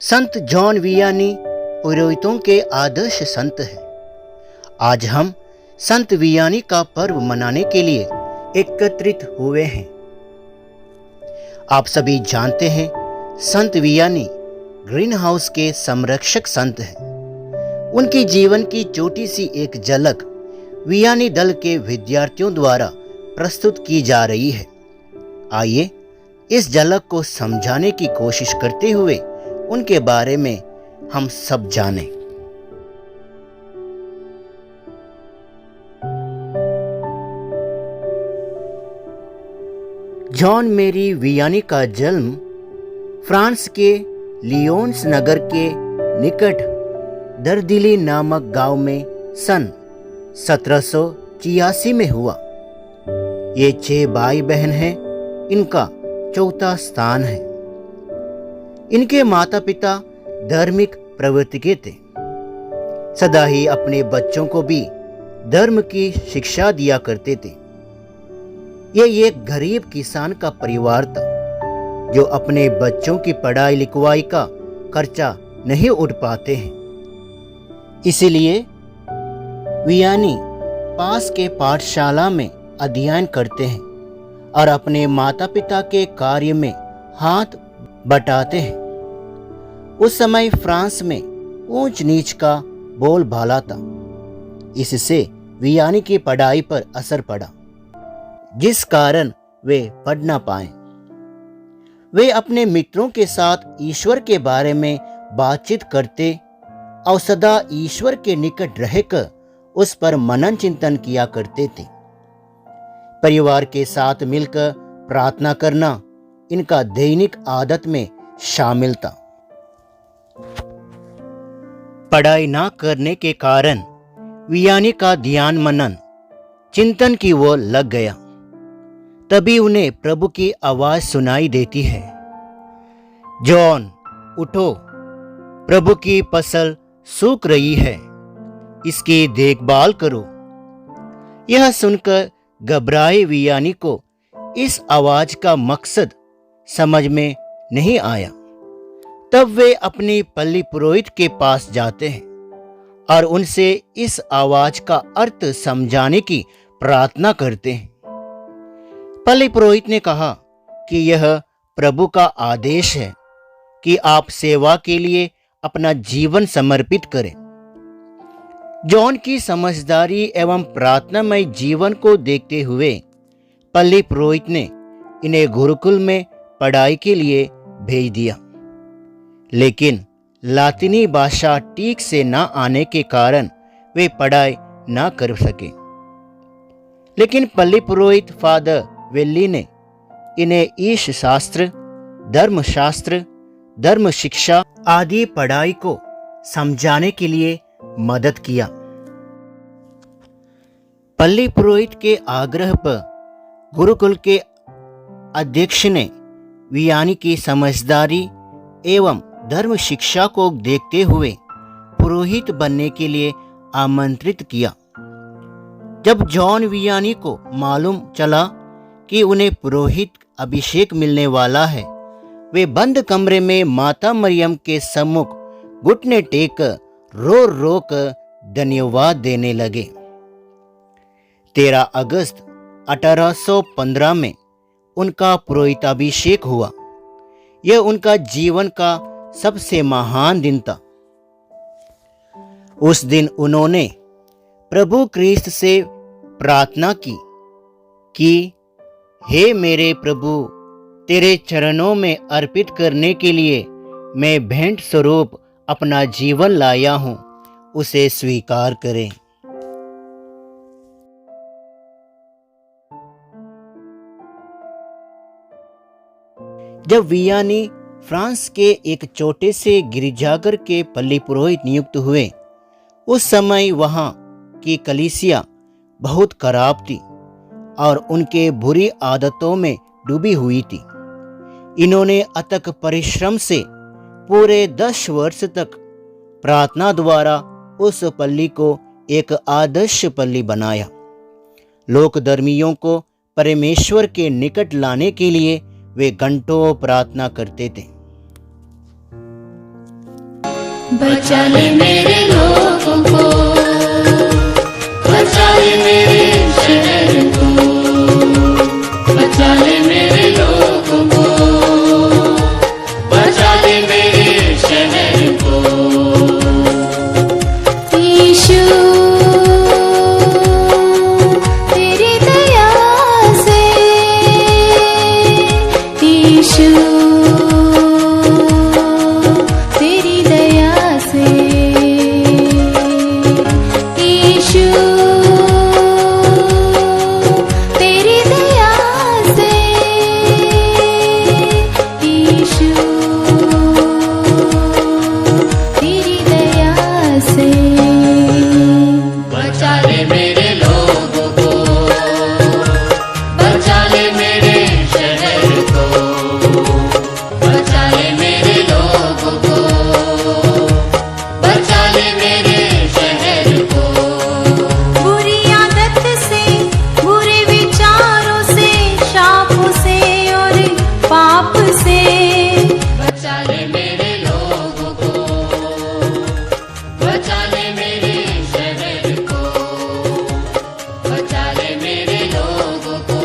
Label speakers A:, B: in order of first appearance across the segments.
A: संत John Vianney पुरोहितों के आदर्श संत हैं। आज हम संत वियानी का पर्व मनाने के लिए एकत्रित हुए हैं। आप सभी जानते हैं, संत वियानी ग्रीन हाउस के संरक्षक संत हैं। उनकी जीवन की छोटी सी एक झलक वियानी दल के विद्यार्थियों द्वारा प्रस्तुत की जा रही है। आइए इस झलक को समझाने की कोशिश करते हुए उनके बारे में हम सब जानें। जॉन मेरी वियानी का जन्म फ्रांस के लियोन्स नगर के निकट दरदिली नामक गांव में सन 1786 में हुआ। ये 6 भाई बहन हैं। इनका चौथा स्थान है। इनके माता पिता धार्मिक प्रवृत्ति के थे। सदा ही अपने बच्चों को भी धर्म की शिक्षा दिया करते थे। ये एक गरीब किसान का परिवार था जो अपने बच्चों की पढ़ाई लिखवाई का खर्चा नहीं उठ पाते हैं। इसीलिए वियानी पास के पाठशाला में अध्ययन करते हैं और अपने माता पिता के कार्य में हाथ बटाते हैं। उस समय फ्रांस में ऊंच नीच का बोलबाला था। इससे वियानी की पढ़ाई पर असर पड़ा, जिस कारण वे पढ़ ना पाए। वे अपने मित्रों के साथ ईश्वर के बारे में बातचीत करते और सदा ईश्वर के निकट रहकर उस पर मनन चिंतन किया करते थे। परिवार के साथ मिलकर प्रार्थना करना इनका दैनिक आदत में शामिल था। पढ़ाई ना करने के कारण वियानी का ध्यान मनन चिंतन की ओर लग गया। तभी उन्हें प्रभु की आवाज सुनाई देती है, जॉन उठो, प्रभु की फसल सूख रही है, इसकी देखभाल करो। यह सुनकर घबराए वियानी को इस आवाज का मकसद समझ में नहीं आया। तब वे अपनी पल्ली पुरोहित के पास जाते हैं और उनसे इस आवाज का अर्थ समझाने की प्रार्थना करते हैं। पल्ली पुरोहित ने कहा कि यह प्रभु का आदेश है कि आप सेवा के लिए अपना जीवन समर्पित करें। जॉन की समझदारी एवं प्रार्थनामय जीवन को देखते हुए पल्ली पुरोहित ने इन्हें गुरुकुल में पढ़ाई के लिए भेज दिया। लेकिन लातिनी भाषा ठीक से ना आने के कारण वे पढ़ाई ना कर सके। लेकिन पल्ली पुरोहित फादर वेल्ली ने इन्हें ईश शास्त्र, धर्मशास्त्र, धर्म शिक्षा आदि पढ़ाई को समझाने के लिए मदद किया। पल्ली पुरोहित के आग्रह पर गुरुकुल के अध्यक्ष ने वियानी की समझदारी एवं धर्म शिक्षा को देखते हुए पुरोहित बनने के लिए आमंत्रित किया। जब जॉन वियानी को मालूम चला कि उन्हें पुरोहित अभिषेक मिलने वाला है, वे बंद कमरे में माता मरियम के सम्मुख घुटने टेक रो रो कर धन्यवाद देने लगे। 13 अगस्त 1815 में उनका पुरोहिताभिषेक हुआ। यह उनका जीवन का सबसे महान दिन था। उस दिन उन्होंने प्रभु क्रिस्त से प्रार्थना की कि हे मेरे प्रभु, तेरे चरणों में अर्पित करने के लिए मैं भेंट स्वरूप अपना जीवन लाया हूं, उसे स्वीकार करें। जब वियानी फ्रांस के एक छोटे से गिरजाघर के पल्ली पुरोहित नियुक्त हुए, उस समय वहां की कलीसिया बहुत खराब थी और उनके बुरी आदतों में डूबी हुई थी। इन्होंने अथक परिश्रम से पूरे 10 वर्ष तक प्रार्थना द्वारा उस पल्ली को एक आदर्श पल्ली बनाया। लोकधर्मियों को परमेश्वर के निकट लाने के लिए वे घंटों प्रार्थना करते थे।
B: बचा ले मेरे लोगों को, बचा ले मेरे शहर को, बचा ले मेरे लोगों को, बचा ले मेरे शहर को। यीशु तेरी दया से, यीशु तेरी दया से, यीशु तेरी दया से, यीशु तेरी दया से। बचा ले मेरे लोगों को, बचा ले मेरे शहर को, बचा ले मेरे लोगों को, बचा ले मेरे शहर को। बुरी आदत से, बुरे विचारों से, शापों से और पाप से, बचा ले मेरे लोगों को, बचा ले मेरे शहर को, बचा ले मेरे लोगों को,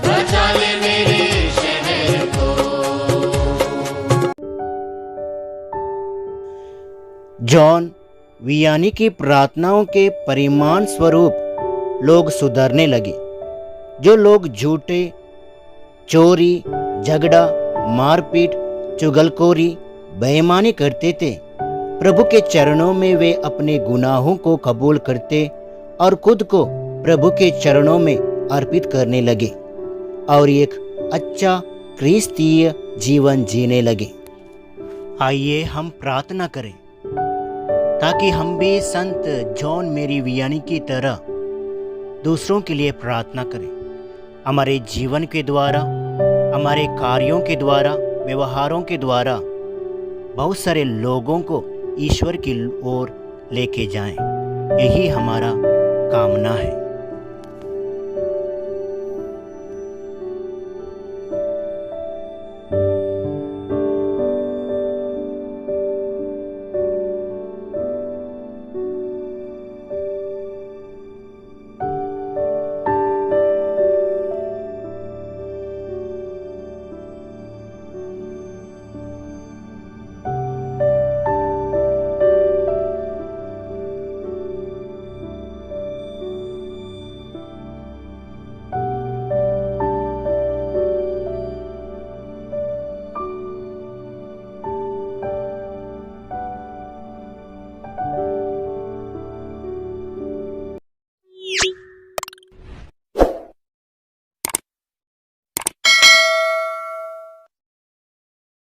B: बचा ले मेरे शहर को।
A: जॉन वियानी की प्रार्थनाओं के परिणाम स्वरूप लोग सुधरने लगे। जो लोग झूठे, चोरी, झगड़ा, मारपीट, चुगलखोरी, बेईमानी करते थे, प्रभु के चरणों में वे अपने गुनाहों को कबूल करते और खुद को प्रभु के चरणों में अर्पित करने लगे और एक अच्छा क्रिस्तीय जीवन जीने लगे। आइए हम प्रार्थना करें ताकि हम भी संत जॉन मेरी वियानी की तरह दूसरों के लिए प्रार्थना करें। हमारे जीवन के द्वारा, हमारे कार्यों के द्वारा, व्यवहारों के द्वारा बहुत सारे लोगों को ईश्वर की ओर लेके जाएं। यही हमारा कामना है।